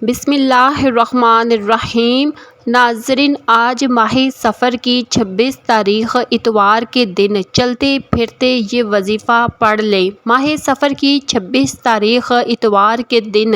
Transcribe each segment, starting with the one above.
بسم اللہ الرحمن الرحیم۔ ناظرین، آج ماہ صفر کی 26 تاریخ اتوار کے دن چلتے پھرتے یہ وظیفہ پڑھ لیں۔ ماہ صفر کی 26 تاریخ اتوار کے دن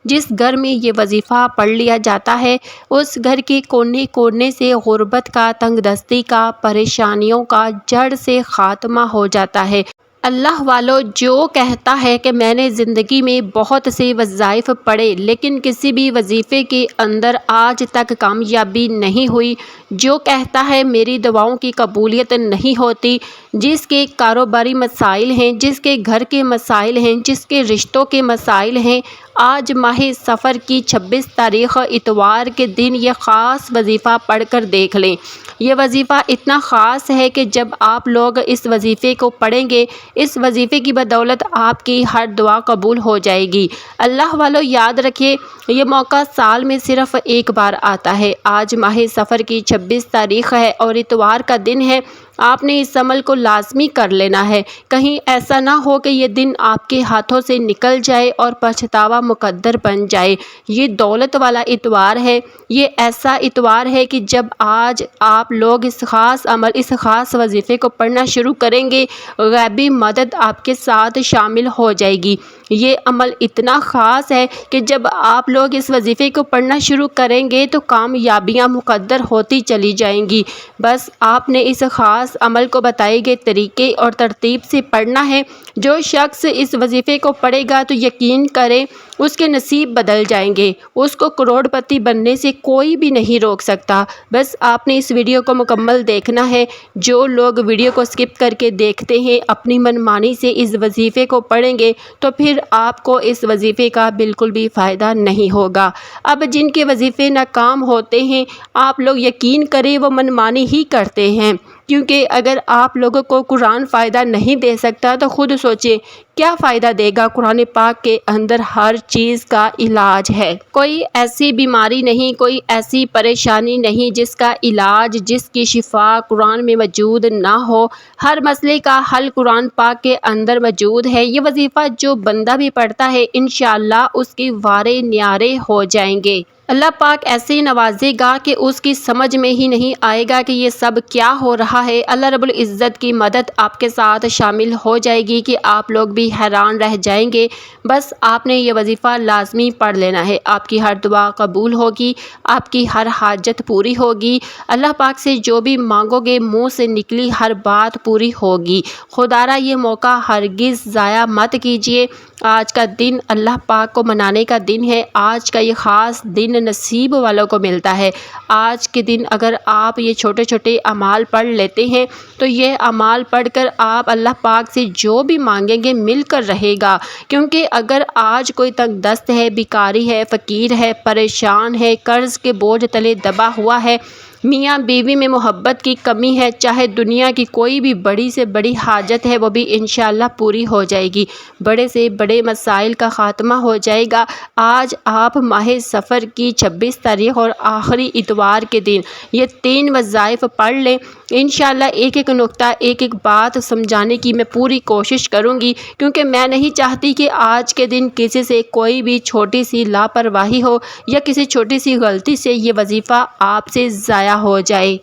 جس گھر میں یہ وظیفہ پڑھ لیا جاتا ہے اس گھر کے کونے کونے سے غربت کا، تنگ دستی کا، پریشانیوں کا جڑ سے خاتمہ ہو جاتا ہے۔ اللہ والو، جو کہتا ہے کہ میں نے زندگی میں بہت سے وظائف پڑھے لیکن کسی بھی وظیفے کے اندر آج تک کامیابی نہیں ہوئی، جو کہتا ہے میری دعاؤں کی قبولیت نہیں ہوتی، جس کے کاروباری مسائل ہیں، جس کے گھر کے مسائل ہیں، جس کے رشتوں کے مسائل ہیں، آج ماہ صفر کی 26 تاریخ اتوار کے دن یہ خاص وظیفہ پڑھ کر دیکھ لیں۔ یہ وظیفہ اتنا خاص ہے کہ جب آپ لوگ اس وظیفے کو پڑھیں گے، اس وظیفے کی بدولت آپ کی ہر دعا قبول ہو جائے گی۔ اللہ والو، یاد رکھیے، یہ موقع سال میں صرف ایک بار آتا ہے۔ آج ماہ صفر کی 26 تاریخ ہے اور اتوار کا دن ہے۔ آپ نے اس عمل کو لازمی کر لینا ہے۔ کہیں ایسا نہ ہو کہ یہ دن آپ کے ہاتھوں سے نکل جائے اور پچھتاوا مقدر بن جائے۔ یہ دولت والا اتوار ہے۔ یہ ایسا اتوار ہے کہ جب آج آپ لوگ اس خاص عمل، اس خاص وظیفے کو پڑھنا شروع کریں گے، غیبی مدد آپ کے ساتھ شامل ہو جائے گی۔ یہ عمل اتنا خاص ہے کہ جب آپ لوگ اس وظیفے کو پڑھنا شروع کریں گے تو کامیابیاں مقدر ہوتی چلی جائیں گی۔ بس آپ نے اس خاص عمل کو بتائے گئے طریقے اور ترتیب سے پڑھنا ہے۔ جو شخص اس وظیفے کو پڑھے گا تو یقین کریں اس کے نصیب بدل جائیں گے۔ اس کو کروڑ پتی بننے سے کوئی بھی نہیں روک سکتا۔ بس آپ نے اس ویڈیو کو مکمل دیکھنا ہے۔ جو لوگ ویڈیو کو سکپ کر کے دیکھتے ہیں، اپنی منمانی سے اس وظیفے کو پڑھیں گے تو پھر آپ کو اس وظیفے کا بالکل بھی فائدہ نہیں ہوگا۔ اب جن کے وظیفے ناکام ہوتے ہیں، آپ لوگ یقین کریں وہ منمانی ہی کرتے ہیں، کیونکہ اگر آپ لوگوں کو قرآن فائدہ نہیں دے سکتا تو خود سوچیں کیا فائدہ دے گا۔ قرآن پاک کے اندر ہر چیز کا علاج ہے۔ کوئی ایسی بیماری نہیں، کوئی ایسی پریشانی نہیں جس کا علاج، جس کی شفا قرآن میں موجود نہ ہو۔ ہر مسئلے کا حل قرآن پاک کے اندر موجود ہے۔ یہ وظیفہ جو بندہ بھی پڑھتا ہے انشاءاللہ اس کے وارے نیارے ہو جائیں گے۔ اللہ پاک ایسے نوازے گا کہ اس کی سمجھ میں ہی نہیں آئے گا کہ یہ سب کیا ہو رہا ہے۔ اللہ رب العزت کی مدد آپ کے ساتھ شامل ہو جائے گی کہ آپ لوگ بھی حیران رہ جائیں گے۔ بس آپ نے یہ وظیفہ لازمی پڑھ لینا ہے۔ آپ کی ہر دعا قبول ہوگی، آپ کی ہر حاجت پوری ہوگی۔ اللہ پاک سے جو بھی مانگو گے منہ سے نکلی ہر بات پوری ہوگی۔ خدا را یہ موقع ہرگز ضائع مت کیجیے۔ آج کا دن اللہ پاک کو منانے کا دن ہے۔ آج کا یہ خاص دن نصیب والوں کو ملتا ہے۔ آج کے دن اگر آپ یہ چھوٹے چھوٹے اعمال پڑھ لیتے ہیں تو یہ اعمال پڑھ کر آپ اللہ پاک سے جو بھی مانگیں گے مل کر رہے گا، کیونکہ اگر آج کوئی تنگ دست ہے، بیکاری ہے، فقیر ہے، پریشان ہے، قرض کے بوجھ تلے دبا ہوا ہے، میاں بیوی میں محبت کی کمی ہے، چاہے دنیا کی کوئی بھی بڑی سے بڑی حاجت ہے وہ بھی انشاءاللہ پوری ہو جائے گی۔ بڑے سے بڑے مسائل کا خاتمہ ہو جائے گا۔ آج آپ ماہ صفر کی 26 تاریخ اور آخری اتوار کے دن یہ 3 وظائف پڑھ لیں۔ انشاءاللہ ایک ایک نقطہ، ایک ایک بات سمجھانے کی میں پوری کوشش کروں گی، کیونکہ میں نہیں چاہتی کہ آج کے دن کسی سے کوئی بھی چھوٹی سی لاپرواہی ہو یا کسی چھوٹی سی غلطی سے یہ وظیفہ آپ سے ضائع ہو جائے،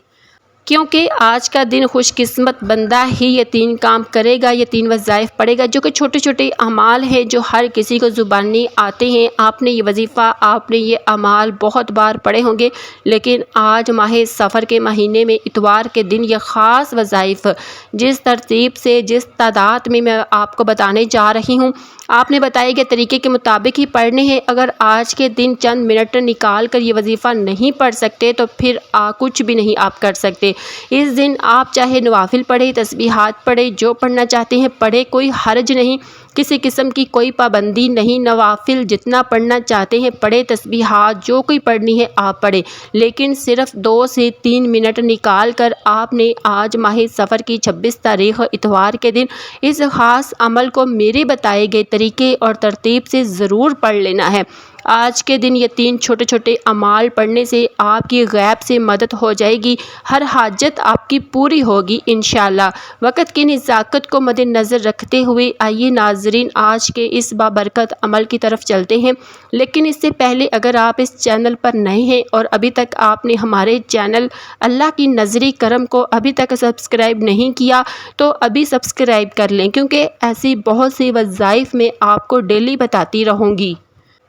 کیونکہ آج کا دن خوش قسمت بندہ ہی یہ 3 کام کرے گا، یہ 3 وظائف پڑھے گا، جو کہ چھوٹے چھوٹے اعمال ہیں جو ہر کسی کو زبانی آتے ہیں۔ آپ نے یہ وظیفہ، آپ نے یہ اعمال بہت بار پڑھے ہوں گے، لیکن آج ماہ صفر کے مہینے میں اتوار کے دن یہ خاص وظائف جس ترتیب سے، جس تعداد میں میں آپ کو بتانے جا رہی ہوں، آپ نے بتائے گئے طریقے کے مطابق ہی پڑھنے ہیں۔ اگر آج کے دن چند منٹ نکال کر یہ وظیفہ نہیں پڑھ سکتے تو پھر کچھ بھی نہیں آپ کر سکتے۔ اس دن آپ چاہے نوافل پڑھیں، تسبیحات پڑھیں، جو پڑھنا چاہتے ہیں پڑھیں، کوئی حرج نہیں، کسی قسم کی کوئی پابندی نہیں۔ نوافل جتنا پڑھنا چاہتے ہیں پڑھیں، تسبیحات جو کوئی پڑھنی ہے آپ پڑھیں، لیکن صرف 2 سے 3 منٹ نکال کر آپ نے آج ماہ صفر کی 26 تاریخ اتوار کے دن اس خاص عمل کو میرے بتائے گئے طریقے اور ترتیب سے ضرور پڑھ لینا ہے۔ آج کے دن یہ 3 چھوٹے چھوٹے اعمال پڑھنے سے آپ کی غیب سے مدد ہو جائے گی، ہر حاجت آپ کی پوری ہوگی انشاءاللہ۔ وقت کی نزاکت کو مد نظر رکھتے ہوئے آئیے ناظرین آج کے اس بابرکت عمل کی طرف چلتے ہیں، لیکن اس سے پہلے اگر آپ اس چینل پر نئے ہیں اور ابھی تک آپ نے ہمارے چینل اللہ کی نظری کرم کو ابھی تک سبسکرائب نہیں کیا تو ابھی سبسکرائب کر لیں، کیونکہ ایسی بہت سی وظائف میں آپ کو ڈیلی بتاتی رہوں گی۔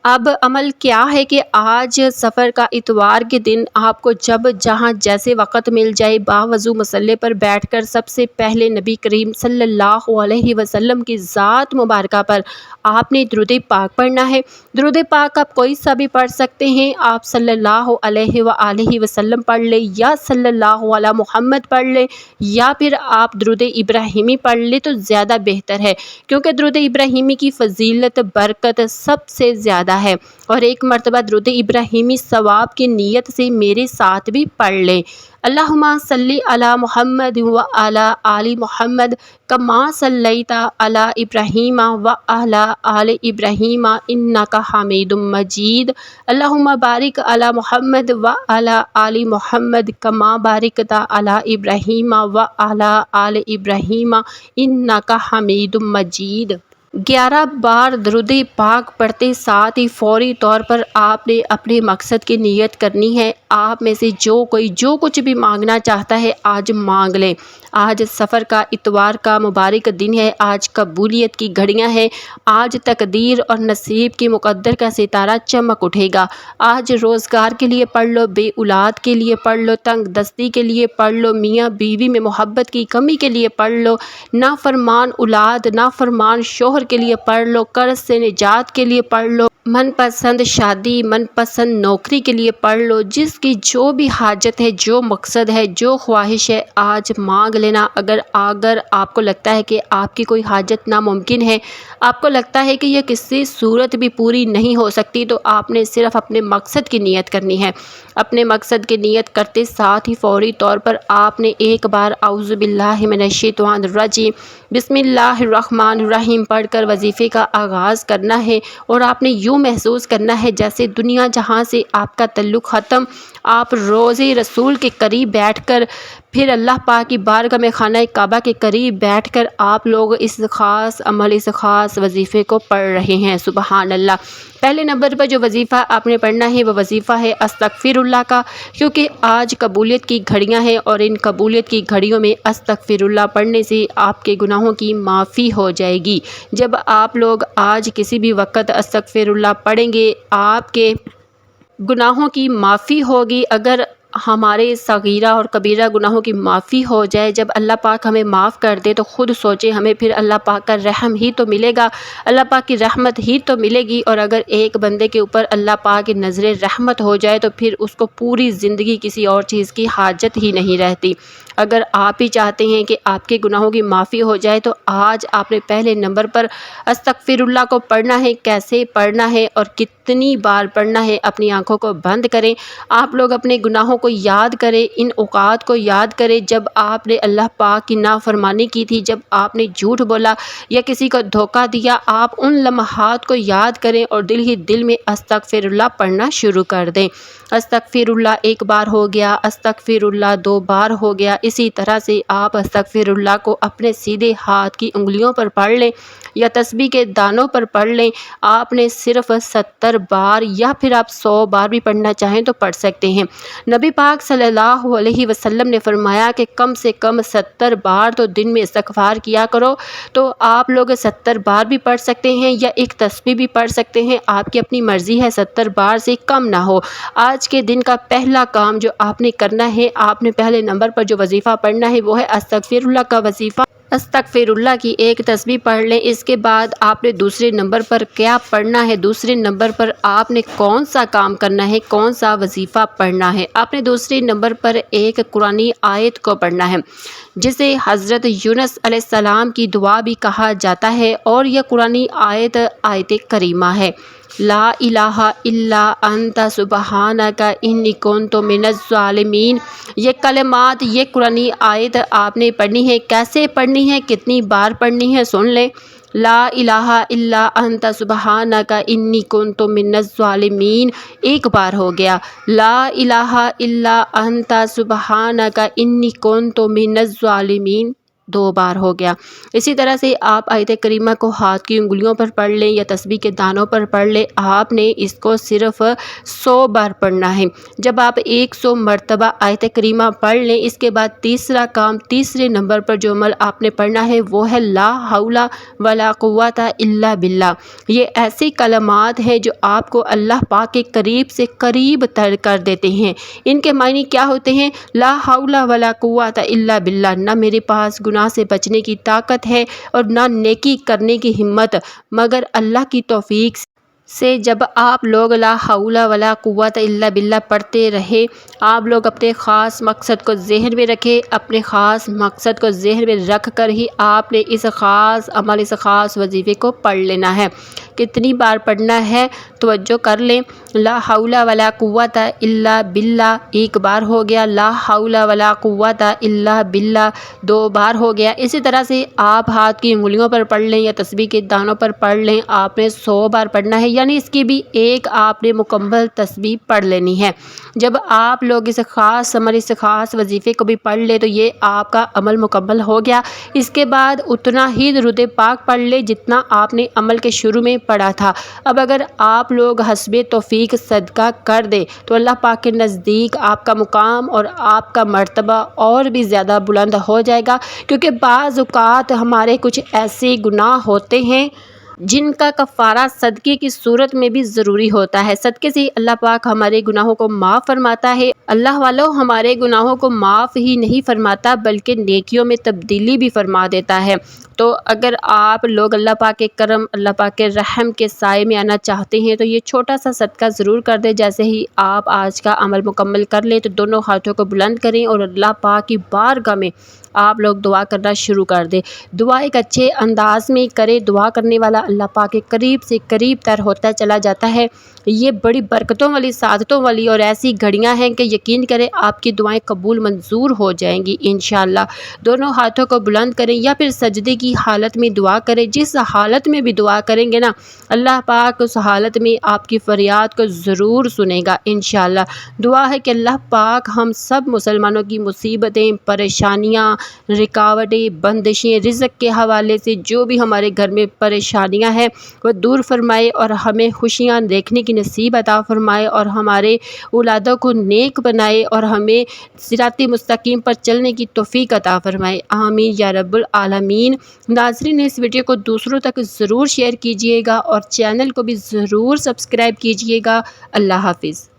اب عمل کیا ہے کہ آج سفر کا اتوار کے دن آپ کو جب جہاں جیسے وقت مل جائے باوضو مصلی پر بیٹھ کر سب سے پہلے نبی کریم صلی اللہ علیہ وسلم کی ذات مبارکہ پر آپ نے درود پاک پڑھنا ہے۔ درود پاک آپ کوئی سا بھی پڑھ سکتے ہیں، آپ صلی اللہ علیہ وآلہ وسلم پڑھ لیں یا صلی اللہ علی محمد پڑھ لیں یا پھر آپ درود ابراہیمی پڑھ لیں تو زیادہ بہتر ہے، کیونکہ درود ابراہیمی کی فضیلت برکت سب سے زیادہ ہے۔ اور ایک مرتبہ درود ابراہیمی ثواب کی نیت سے میرے ساتھ بھی پڑھ لیں۔ اللہم صلی علی محمد وعلی آل محمد کما صلیت علی ابراہیم وعلی آل ابراہیم انک حمید مجید۔ اللہم بارک علی محمد وعلی آل محمد کما بارکت علی ابراہیم وعلی آل ابراہیم انک حمید مجید۔ 11 بار درود پاک پڑھتے ساتھ ہی فوری طور پر آپ نے اپنے مقصد کی نیت کرنی ہے۔ آپ میں سے جو کچھ بھی مانگنا چاہتا ہے آج مانگ لیں۔ آج سفر کا اتوار کا مبارک دن ہے، آج قبولیت کی گھڑیاں ہیں، آج تقدیر اور نصیب کی مقدر کا ستارہ چمک اٹھے گا۔ آج روزگار کے لیے پڑھ لو، بے اولاد کے لیے پڑھ لو، تنگ دستی کے لیے پڑھ لو، میاں بیوی میں محبت کی کمی کے لیے پڑھ لو، نافرمان اولاد نافرمان شوہر کے لیے پڑھ لو، قرض سے نجات کے لیے پڑھ لو، من پسند شادی من پسند نوکری کے لیے پڑھ لو، جس کی جو بھی حاجت ہے، جو مقصد ہے، جو خواہش ہے آج مانگ لینا۔ اگر آپ کو لگتا ہے کہ آپ کی کوئی حاجت ناممکن ہے، آپ کو لگتا ہے کہ یہ کسی صورت بھی پوری نہیں ہو سکتی، تو آپ نے صرف اپنے مقصد کی نیت کرنی ہے۔ اپنے مقصد کی نیت کرتے ساتھ ہی فوری طور پر آپ نے ایک بار اعوذ باللہ من الشیطان الرجیم بسم اللہ الرحمن الرحیم پڑھ کر وظیفے کا آغاز کرنا ہے، اور آپ نے یوں محسوس کرنا ہے جیسے دنیا جہاں سے آپ کا تعلق ختم، آپ روضہ رسول کے قریب بیٹھ کر پھر اللہ پاک کی بارگاہ میں خانہ کعبہ کے قریب بیٹھ کر آپ لوگ اس خاص عمل اس خاص وظیفے کو پڑھ رہے ہیں۔ سبحان اللہ۔ پہلے نمبر پر جو وظیفہ آپ نے پڑھنا ہے وہ وظیفہ ہے استغفر اللہ کا، کیونکہ آج قبولیت کی گھڑیاں ہیں اور ان قبولیت کی گھڑیوں میں استغفر اللہ پڑھنے سے آپ کے گناہوں کی معافی ہو جائے گی۔ جب آپ لوگ آج کسی بھی وقت استغفر اللہ پڑھیں گے آپ کے گناہوں کی معافی ہوگی۔ اگر ہمارے صغیرہ اور کبیرہ گناہوں کی معافی ہو جائے، جب اللہ پاک ہمیں معاف کر دے تو خود سوچے ہمیں پھر اللہ پاک کا رحم ہی تو ملے گا، اللہ پاک کی رحمت ہی تو ملے گی۔ اور اگر ایک بندے کے اوپر اللہ پاک کی نظر رحمت ہو جائے تو پھر اس کو پوری زندگی کسی اور چیز کی حاجت ہی نہیں رہتی۔ اگر آپ ہی چاہتے ہیں کہ آپ کے گناہوں کی معافی ہو جائے تو آج آپ نے پہلے نمبر پر استغفر اللہ کو پڑھنا ہے۔ کیسے پڑھنا ہے اور کتنی بار پڑھنا ہے؟ اپنی آنکھوں کو بند کریں، آپ لوگ اپنے گناہوں کو یاد کریں، ان اوقات کو یاد کریں جب آپ نے اللہ پاک کی نافرمانی کی تھی، جب آپ نے جھوٹ بولا یا کسی کو دھوکہ دیا۔ آپ ان لمحات کو یاد کریں اور دل ہی دل میں استغفر اللہ پڑھنا شروع کر دیں۔ استغفر اللہ ایک بار ہو گیا، استغفر اللہ 2 بار ہو گیا، اسی طرح سے آپ استغفر اللہ کو اپنے سیدھے ہاتھ کی انگلیوں پر پڑھ لیں یا تسبیح کے دانوں پر پڑھ لیں۔ آپ نے صرف 70 بار یا پھر آپ 100 بار بھی پڑھنا چاہیں تو پڑھ سکتے ہیں۔ نبی پاک صلی اللہ علیہ وسلم نے فرمایا کہ کم سے کم 70 بار تو دن میں استغفار کیا کرو، تو آپ لوگ 70 بار بھی پڑھ سکتے ہیں یا ایک تسبیح بھی پڑھ سکتے ہیں، آپ کی اپنی مرضی ہے، 70 بار سے کم نہ ہو۔ آج کے دن کا پہلا کام جو آپ نے کرنا ہے، آپ نے پہلے نمبر پر جو وظیفہ پڑھنا ہے وہ ہے استغفر اللہ کا وظیفہ۔ استغفر اللہ کی ایک تسبیح پڑھ لیں، اس کے بعد آپ نے دوسرے نمبر پر کیا پڑھنا ہے، دوسرے نمبر پر آپ نے کون سا کام کرنا ہے، کون سا وظیفہ پڑھنا ہے۔ آپ نے دوسرے نمبر پر ایک قرآنی آیت کو پڑھنا ہے جسے حضرت یونس علیہ السلام کی دعا بھی کہا جاتا ہے، اور یہ قرآنی آیت آیت کریمہ ہے۔ لا الہ الا انت سبحانک انی کنت من الظالمین۔ یہ کلمات، یہ قرآنی آیت آپ نے پڑھنی ہے۔ کیسے پڑھنی ہے، کتنی بار پڑھنی ہے، سن لیں۔ لا الہ الا انت سبحانک انی کنت من الظالمین ایک بار ہو گیا، لا الہ الا انت سبحانک انی کنت من الظالمین دو بار ہو گیا۔ اسی طرح سے آپ آیت کریمہ کو ہاتھ کی انگلیوں پر پڑھ لیں یا تسبیح کے دانوں پر پڑھ لیں، آپ نے اس کو صرف 100 بار پڑھنا ہے۔ جب آپ 100 مرتبہ آیت کریمہ پڑھ لیں، اس کے بعد تیسرا کام، تیسرے نمبر پر جو عمل آپ نے پڑھنا ہے وہ ہے لا حول ولا قوت الا باللہ۔ یہ ایسے کلمات ہیں جو آپ کو اللہ پاک کے قریب سے قریب تر کر دیتے ہیں۔ ان کے معنی کیا ہوتے ہیں؟ لا حول ولا قوت الا باللہ، نہ میرے پاس گناہ سے بچنے کی طاقت ہے اور نہ نیکی کرنے کی ہمت مگر اللہ کی توفیق سے۔ جب آپ لوگ لا حول ولا قوت الا باللہ پڑھتے رہے، آپ لوگ اپنے خاص مقصد کو ذہن میں رکھیں، اپنے خاص مقصد کو ذہن میں رکھ کر ہی آپ نے اس خاص عمل، اس خاص وظیفے کو پڑھ لینا ہے۔ کتنی بار پڑھنا ہے توجہ کر لیں، لا حول ولا قوت الا باللہ ایک بار ہو گیا، لا حول ولا قوت الا باللہ دو بار ہو گیا۔ اسی طرح سے آپ ہاتھ کی انگلیوں پر پڑھ لیں یا تسبیح کے دانوں پر پڑھ لیں، آپ نے 100 بار پڑھنا ہے، یعنی اس کی بھی ایک آپ نے مکمل تسبیح پڑھ لینی ہے۔ جب آپ لوگ اس خاص عمل، اس خاص وظیفے کو بھی پڑھ لیں تو یہ آپ کا عمل مکمل ہو گیا۔ اس کے بعد اتنا ہی درود پاک پڑھ لیں جتنا آپ نے عمل کے شروع میں پڑھا تھا۔ اب اگر آپ لوگ حسب توفیق صدقہ کر دیں تو اللہ پاک کے نزدیک آپ کا مقام اور آپ کا مرتبہ اور بھی زیادہ بلند ہو جائے گا، کیونکہ بعض اوقات ہمارے کچھ ایسے گناہ ہوتے ہیں جن کا کفارہ صدقے کی صورت میں بھی ضروری ہوتا ہے۔ صدقے سے اللہ پاک ہمارے گناہوں کو معاف فرماتا ہے۔ اللہ والوں، ہمارے گناہوں کو معاف ہی نہیں فرماتا بلکہ نیکیوں میں تبدیلی بھی فرما دیتا ہے۔ تو اگر آپ لوگ اللہ پاک کے کرم، اللہ پاک کے رحم کے سائے میں آنا چاہتے ہیں تو یہ چھوٹا سا صدقہ ضرور کر دیں۔ جیسے ہی آپ آج کا عمل مکمل کر لیں تو دونوں ہاتھوں کو بلند کریں اور اللہ پاک کی بارگاہ میں آپ لوگ دعا کرنا شروع کر دیں۔ دعا ایک اچھے انداز میں کریں، دعا کرنے والا اللہ پاک کے قریب سے قریب تر ہوتا چلا جاتا ہے۔ یہ بڑی برکتوں والی، سعادتوں والی اور ایسی گھڑیاں ہیں کہ یقین کریں آپ کی دعائیں قبول منظور ہو جائیں گی انشاءاللہ۔ دونوں ہاتھوں کو بلند کریں یا پھر سجدے کی حالت میں دعا کریں، جس حالت میں بھی دعا کریں گے نا اللہ پاک اس حالت میں آپ کی فریاد کو ضرور سنے گا انشاءاللہ۔ دعا ہے کہ اللہ پاک ہم سب مسلمانوں کی مصیبتیں، پریشانیاں، رکاوٹیں، بندشیں، رزق کے حوالے سے جو بھی ہمارے گھر میں پریشانیاں ہیں وہ دور فرمائے اور ہمیں خوشیاں دیکھنے کی نصیب عطا فرمائے اور ہمارے اولادوں کو نیک بنائے اور ہمیں صراط مستقیم پر چلنے کی توفیق عطا فرمائے، آمین یا رب العالمین۔ ناظرین، اس ویڈیو کو دوسروں تک ضرور شیئر کیجیے گا اور چینل کو بھی ضرور سبسکرائب کیجیے گا۔ اللہ حافظ۔